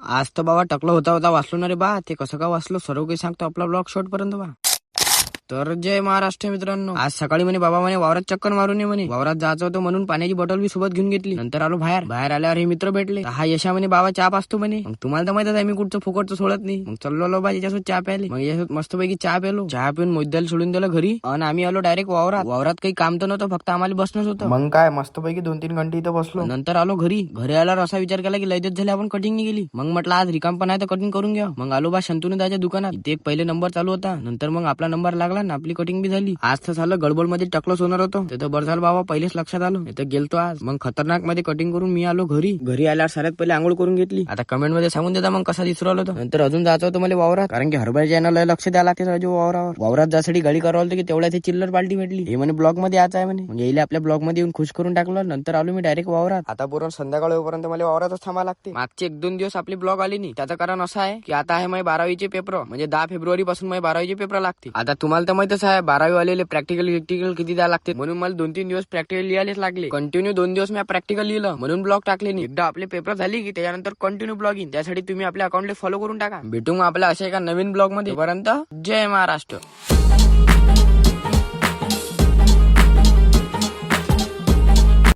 आज तर बाबा टकलं होता होता वाचलो ना रे बा. ते कसं का वाचलो सर्व काही सांगतो आपला ब्लॉग शॉर्ट पर्यंत बा. तर जय महाराष्ट्र मित्रांनो. आज सकाळी म्हणे बाबा म्हणे वावरात चक्कर मारून ये म्हणे. वावरात जायचं होतं म्हणून पाण्याची बॉटल बी सोबत घेऊन घेतली. नंतर आलो बाहेर आल्यावर हे मित्र भेटले. हा यशा म्हणे बाबा चहा पाचतो म्हणे. मग तुम्हाला तर माहितच आहे मी कुठचं फुकटचं सोडत नाही. मग चाललो बा याच्यासोबत चहा प्यायले. मग याच्यासोबत मस्तपैकी चहा प्यालो. चहा पिऊन मोद्याला सोडून दिलं घरी आणि आम्ही आलो डायरेक्ट वावरात काही काम तर नव्हतं, फक्त आम्हाला बसणंच होतं. मग काय मस्तपैकी 2-3 घंटे इथं बसलो. नंतर आलो घरी आल्यावर असा विचार केला की लय दिवस झाले आपण कटिंग नाही गेली. मग म्हटलं आज रिकाम पण आहे तर कटिंग करून घ्या. मग आलो बा शंतनू दाच्या दुकानात. इथे एक पहिले नंबर चालू होता. नंतर मग आपला नंबर लागला ना आपली कटिंग बी झाली. आज तर झालं गडबड मध्ये टकलंच होणार होतं. ते तर बरं झालं बाबा पहिलेच लक्षात आलं. इथं गेलतो आज. मग खतरनाक मध्ये कटिंग करून मी आलो घरी आल्यावर सगळ्यात पहिले आंघोळ करून घेतली. आता कमेंट मध्ये सांगून देता मग कसा दिसू राहिलो. नंतर अजून जायचं होतं मला वावरात, कारण की हरभऱ्याच्या यानं लक्ष द्यायला लागते राजू वावरात जायसाठी गाडी करावं की तेवढ्या ते चिल्लर पाल्टी भेटली. हे म्हणे ब्लॉग मध्ये यायचं आहे म्हणे. मग येईल आपल्या ब्लॉग मध्ये येऊन खुश करून टाकलं. नंतर आलो मी डायरेक्ट वावरात. आता पूर्ण संध्याकाळ होईपर्यंत मला वावरातच थांबा लागते. मागचे 1-2 दिवस आपली ब्लॉग आली नाही. त्याचं कारण असं आहे की आता आहे माझे 12वीचे पेपर, म्हणजे 10 फेब्रुवारी पासून माझे 12वीचे पेपर लागते. आता तुम्हाला तर माहितच आहे 12वी वालेले प्रॅक्टिकल किती द्यायला लागते. म्हणून मला 2-3 दिवस प्रॅक्टिकल लिहायलाच लागले. कंटिन्यू 2 दिवस मी प्रॅक्टिकल लिहिलं म्हणून ब्लॉग टाकले नाही. एकदा आपले पेपर झाले की त्याच्यानंतर कंटिन्यू ब्लॉग येईल. त्यासाठी तुम्ही आपल्या अकाउंटला फॉलो करून टाका. भेटू मग आपल्या अशा एका नवीन ब्लॉग मध्ये. पर्यंत जय महाराष्ट्र.